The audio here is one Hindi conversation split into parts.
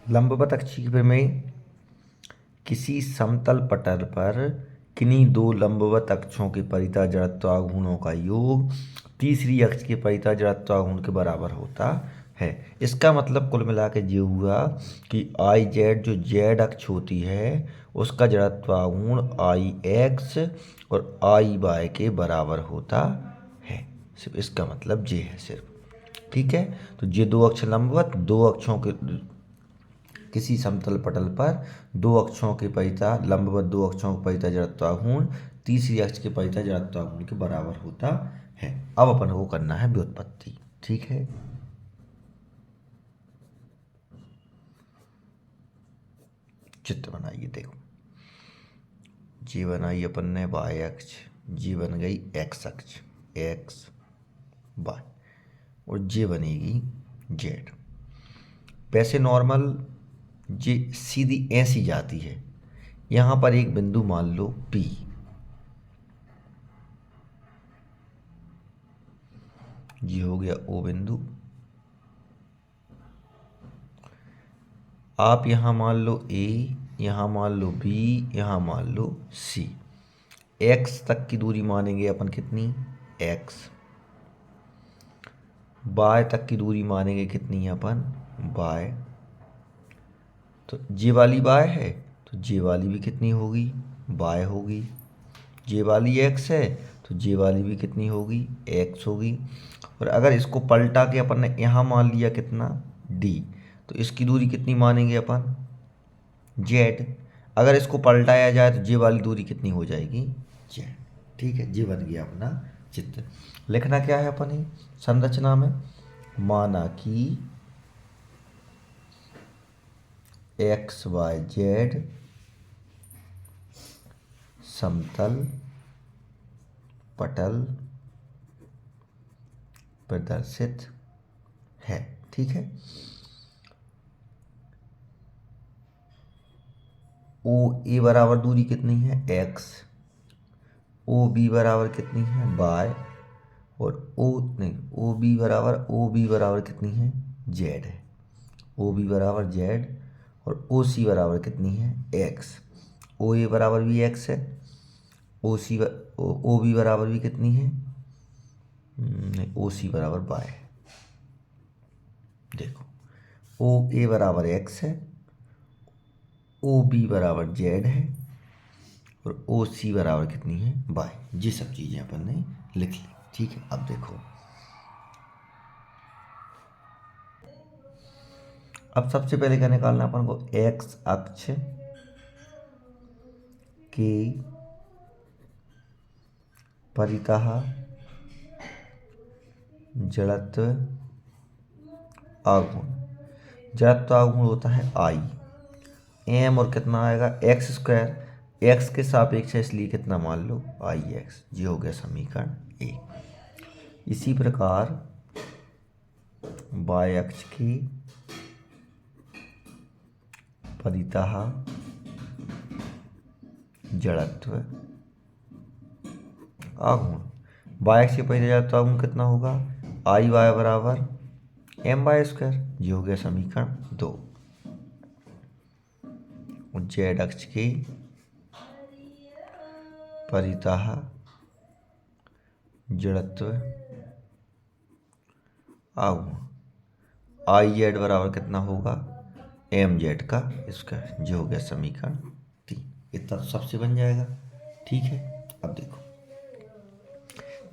लंबवत अक्ष में किसी समतल पटल पर किन्हीं दो लंबवत अक्षों के परितः जड़त्वाघूर्णों का योग तीसरी अक्ष के परितः जड़त्वाघूर्ण के बराबर होता है। इसका मतलब कुल मिला के ये हुआ कि आई जेड जो जेड अक्ष होती है उसका जड़त्वाघूर्ण आई एक्स और आई वाई के बराबर होता है। सिर्फ इसका मतलब ये है सिर्फ। ठीक है, तो ये दो अक्ष लंबवत दो अक्षों के किसी समतल पटल पर दो अक्षों के परितः लंबवत दो अक्षों के परितः जड़त्वाघूर्ण तीसरी अक्ष के परितः जड़त्वाघूर्ण के बराबर होता है। अब अपन को करना है व्युत्पत्ति। ठीक है, चित्र बनाइए। देखो, जी बनाई अपन ने वाई अक्ष, जी बन गई एक्स अक्ष, एक्स वाई, और जे बनेगी जेड। वैसे नॉर्मल जे सीधी ऐसी जाती है। यहाँ पर एक बिंदु मान लो P, ये हो गया O बिंदु। आप यहाँ मान लो A, यहाँ मान लो B, यहाँ मान लो C। X तक की दूरी मानेंगे अपन कितनी, X। Y तक की दूरी मानेंगे कितनी अपन, Y। तो जे वाली Y है तो जे वाली भी कितनी होगी, Y होगी। जे वाली X है तो जे वाली भी कितनी होगी, X होगी। और अगर इसको पलटा के अपन ने यहाँ मान लिया कितना, D, तो इसकी दूरी कितनी मानेंगे अपन, Z। अगर इसको पलटाया जाए तो जे वाली दूरी कितनी हो जाएगी, Z। ठीक है, ये बन गया अपना चित्र। लिखना क्या है अपन ही संरचना में, माना कि एक्स वाई जेड समतल पटल प्रदर्शित है। ठीक है, ओ ए बराबर दूरी कितनी है, एक्स। ओ बी बराबर कितनी है, वाई। और ओ बी बराबर कितनी है, जेड है। ओ बी बराबर जेड और ओ सी बराबर कितनी है, एक्स। ओ ए बराबर भी एक्स है, ओ बी बराबर भी कितनी है, नहीं, ओ सी बराबर वाई है। देखो, ओ ए बराबर एक्स है, ओ बी बराबर जेड है और ओ सी बराबर कितनी है, वाई। ये सब चीज़ें अपन ने लिख ली। ठीक है, अब देखो, अब सबसे पहले क्या निकालना अपन को, एक्स अक्ष के परितः जड़त्व आघूर्ण। जड़त्व आघूर्ण होता है आई एम, और कितना आएगा, एक्स स्क्वायर। एक्स के सापेक्ष है इसलिए कितना मान लो, आई एक्स। ये हो गया समीकरण ए। इसी प्रकार वाई अक्ष की परितः जड़त्व आघूर्ण, वाई अक्ष की परितः जड़त्व आघूर्ण कितना होगा, आई वाई बराबर एम वाई स्क्वायर। ये हो गया समीकरण 2। जेड अक्ष की परितः जड़त्व आघूर्ण, आई जेड बराबर कितना होगा, एम जेड का स्क्वायर। जो हो गया समीकरण 3। इतना तो सबसे बन जाएगा। ठीक है, अब देखो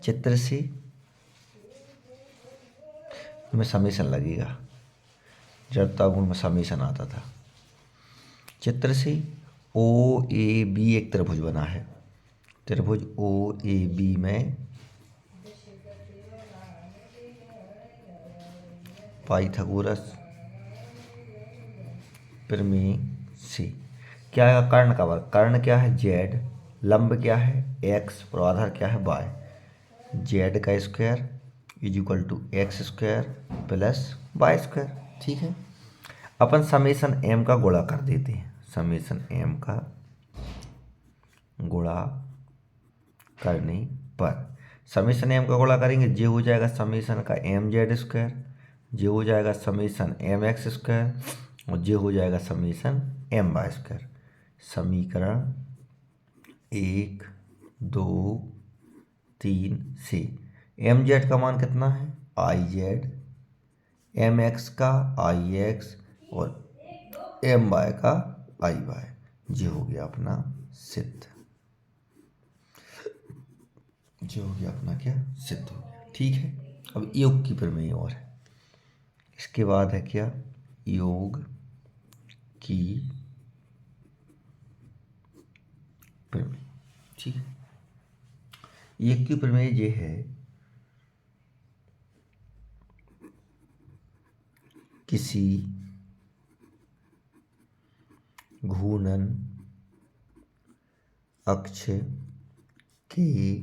चित्र से में समेशन लगेगा, जड़त्वाघूर्ण में समेशन आता था। चित्र से ओ ए बी एक त्रिभुज बना है। त्रिभुज ओ ए बी में पाइथागोरस प्रमेय से क्या है, कर्ण का वर्ग। कर्ण क्या है, जेड। लंब क्या है, एक्स। और आधार क्या है, वाई। जेड का square is equal to X square plus Y square. ठीक है, अपन समेशन एम का गुणा कर देते हैं। समेशन एम का गुणा करने पर समेशन एम का गुणा करेंगे, जे हो जाएगा समेशन का एम जेड स्क्वायर, जे हो जाएगा समेशन एम एक्स स्क्वायर, और ये हो जाएगा समीशन m/2। समीकरण 1, 2, 3 से mz का मान कितना है iz, mx का ix और my का iy। ये हो गया अपना सिद्ध। ये हो गया अपना क्या सिद्ध हो गया। ठीक है, अब योग की प्रमेय और है। इसके बाद है क्या योग की प्रमेय। ठीक है, योग की प्रमेय ये है किसी घूर्णन अक्ष के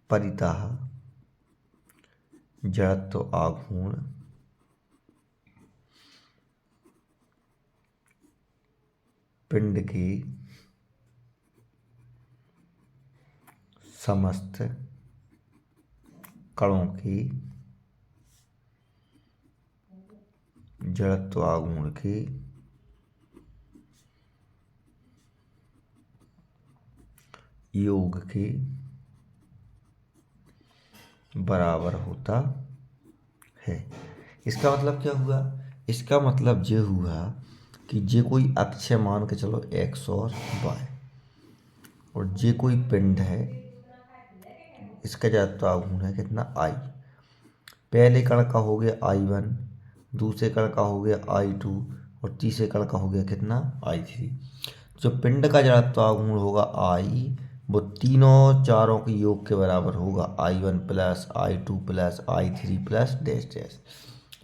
परितः जड़त्व आघूर्ण पिंड के समस्त कणों के जड़त्व आघूर्ण के योग के बराबर होता है। इसका मतलब क्या हुआ? इसका मतलब ये हुआ कि ये कोई अक्ष मान के चलो x और y, और ये कोई पिंड है, इसका जड़त्व आघूर्ण है कितना I। पहले कण का हो गया I1, दूसरे कण का हो गया I2 और तीसरे कण का हो गया कितना I3। जो पिंड का जड़त्व आघूर्ण होगा I, वो तीनों चारों के योग के बराबर होगा I1 plus I2 plus I3 plus dash dash.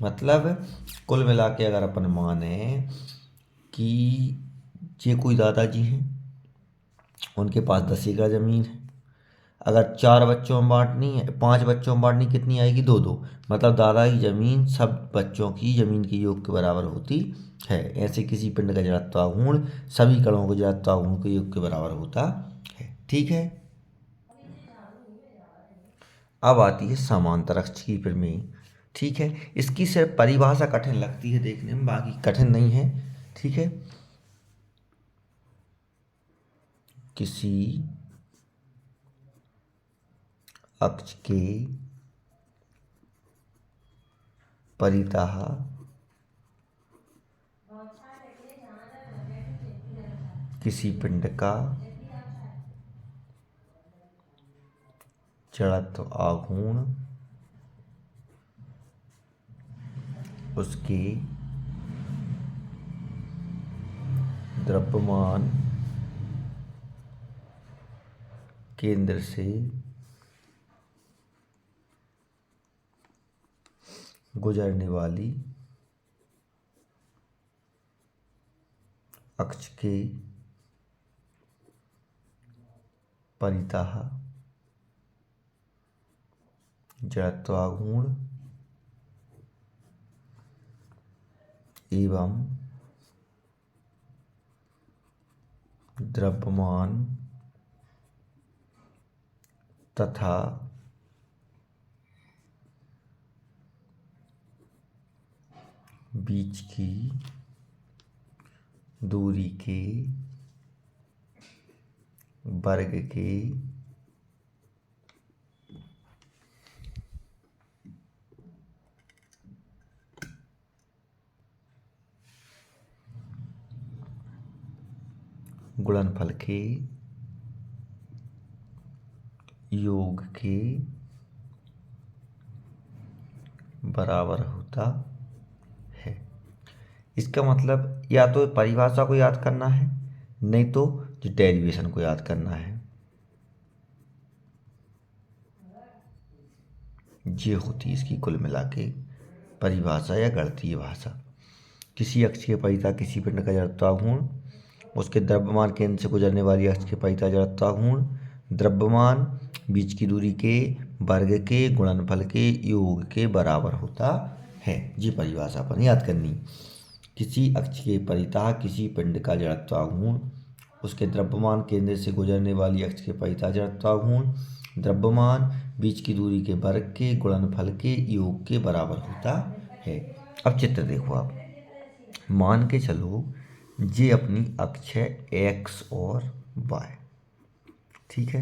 मतलब कुल मिला के अगर अपन माने कि ये कोई दादाजी हैं, उनके पास 10 एकड़ ज़मीन है। अगर 4 बच्चों में बांटनी है, 5 बच्चों में बांटनी कितनी आएगी 2-2। मतलब दादा की ज़मीन सब बच्चों की ज़मीन के योग के बराबर होती है। ऐसे किसी पिंड का जड़त्व आघूर्ण सभी कणों के जड़त्व आघूर्ण के योग के बराबर होता है। ठीक है, अब आती है समांतर अक्ष की प्रमेय। ठीक है, इसकी सिर्फ परिभाषा कठिन लगती है देखने में, बाकी कठिन नहीं है। ठीक है, किसी अक्ष के परितः किसी पिंड का जड़त्व आघूर्ण उसके द्रव्यमान केंद्र से गुजरने वाली अक्ष के परितः जड़त्व आघूर्ण एवं द्रव्यमान तथा बीच की दूरी के वर्ग के गुणनफल के योग के बराबर होता है। इसका मतलब या तो परिभाषा को याद करना है, नहीं तो जो डेरिवेशन को याद करना है। ये होती है इसकी कुल मिला के परिभाषा या गणितीय भाषा। किसी अक्ष के परितः किसी पिंड का जड़त्व आघूर्ण उसके द्रव्यमान केंद्र से गुजरने वाली अक्ष के परितः जड़त्व आघूर्ण द्रव्यमान बीच की दूरी के वर्ग के गुणनफल के योग के बराबर होता है। ये परिभाषा अपन याद करनी। किसी अक्ष के परितः किसी पिंड का जड़त्व आघूर्ण उसके द्रव्यमान केंद्र से गुजरने वाली अक्ष के परितः जड़त्व आघूर्ण द्रव्यमान बीच की दूरी के वर्ग के गुणनफल के योग के बराबर होता है। अब चित्र देखो आप, मान के चलो ये अपनी अक्ष है एक्स और वाई, ठीक है।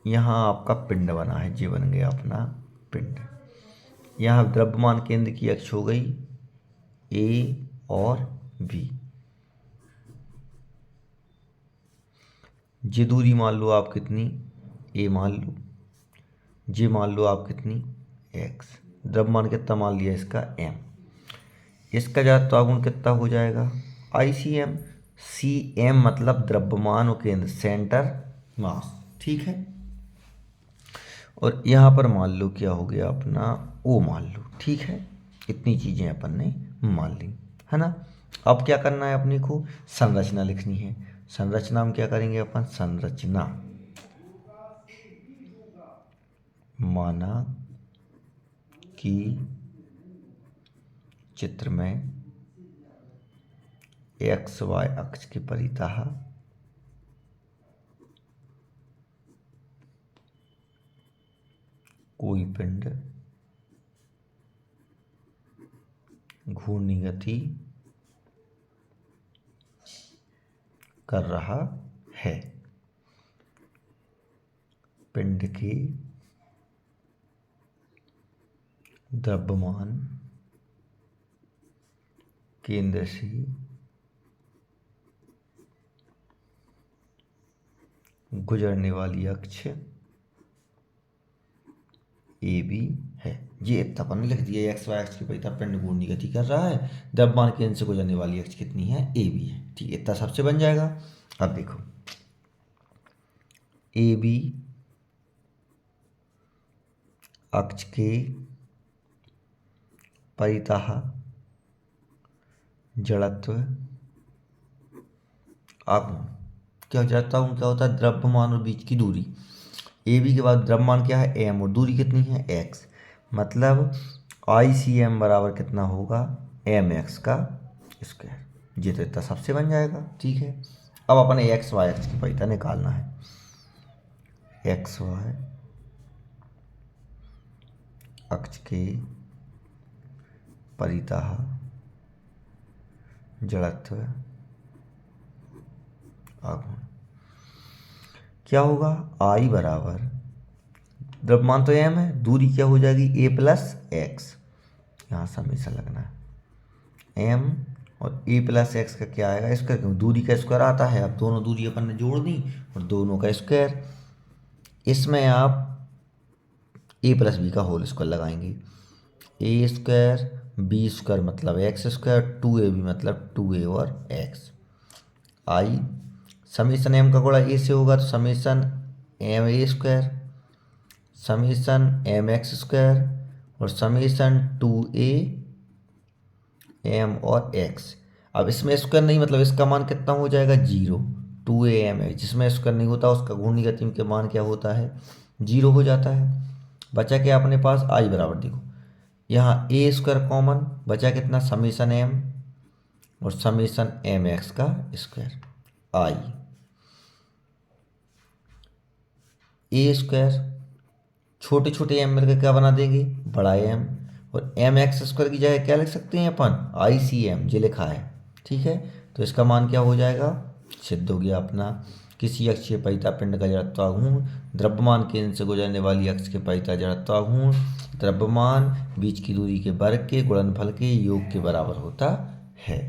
यहाँ आपका पिंड बना है, ये बन गया अपना पिंड। यहाँ द्रव्यमान केंद्र की अक्ष हो गई ए और बी। ये दूरी मान लो आप कितनी, ए मान लो, ये मान लो आप कितनी, एक्स। द्रव्यमान कितना मान लिया इसका, एम। इसका जड़त्वागुण कितना हो जाएगा, आई सी एम। सी एम मतलब द्रव्यमान और केंद्र, सेंटर मास, ठीक है। और यहाँ पर मान लो क्या हो गया अपना, ओ मान लो, ठीक है। इतनी चीज़ें अपन ने मान ली, है ना। अब क्या करना है अपने को, संरचना लिखनी है। संरचना में क्या करेंगे अपन, संरचना माना कि चित्र में एक्स वाई अक्ष के परितः कोई पिंड घूर्णी गति कर रहा है। पिंड के द्रव्यमान केंद्र से गुजरने वाली अक्ष ए बी है। ये इतना अपन ने लिख दिया, एक्स वाई अक्ष की परितः पिंड घूर्णी गति कर रहा है, द्रव्यमान केंद्र से गुजरने वाली अक्ष कितनी है, ए बी है, ठीक है। इतना सबसे बन जाएगा। अब देखो ए बी अक्ष के परितः जड़त्व आघूर्ण, क्या जड़त्वाघूर्ण क्या होता है, द्रव्यमान और बीच की दूरी। ए बी के बाद द्रव्यमान क्या है, एम, और दूरी कितनी है, एक्स। मतलब आई सी एम बराबर कितना होगा, एम एक्स का स्क्वायर। ये तो इतना सबसे बन जाएगा, ठीक है। अब अपने एक्स वाई एक्स की परितः निकालना है। एक्स वाई अक्ष के परितः जड़त्व आघूर्ण क्या होगा, आई बराबर द्रव्यमान तो एम है, दूरी क्या हो जाएगी, ए प्लस एक्स। यहाँ हमेशा लगना है एम और ए प्लस एक्स का क्या आएगा, स्क्वायर, क्योंकि दूरी का स्क्वायर आता है। अब दोनों दूरी अपन ने जोड़ दी और दोनों का स्क्वायर। इसमें आप ए प्लस बी का होल स्क्वायर लगाएंगे, ए स्क्वायर बी स्क्वायर मतलब X square, two A B मतलब टू ए और एक्स। आई समीशन एम का गुणा ए से होगा तो summation M A square, summation M X square और समीशन टू ए एम और एक्स। अब इसमें स्क्वायर नहीं, मतलब इसका मान कितना हो जाएगा, zero. Two A M X, जिसमें स्क्वायर नहीं होता उसका घूर्णी गति के मान क्या होता है, जीरो हो जाता है। बचा क्या अपने पास, आई बराबर, देखो यहाँ ए स्क्वायर कॉमन, बचा कितना, समीशन एम और समीशन एम एक्स का स्क्वायर। आई ए स्क्वायर छोटे छोटे एम मिलकर क्या बना देंगे, बड़ा एम, और एम एक्स स्क्वायर की जगह क्या लिख सकते हैं अपन, आई सी एम, जो लिखा है, ठीक है। तो इसका मान क्या हो जाएगा, सिद्ध हो गया अपना, किसी अक्षीय परितः पिंड का जड़त्वाघूर्ण द्रव्यमान केंद्र से गुजरने वाली अक्ष के परितः जड़त्वाघूर्ण द्रव्यमान बीच की दूरी के वर्ग के गुणनफल के योग के बराबर होता है।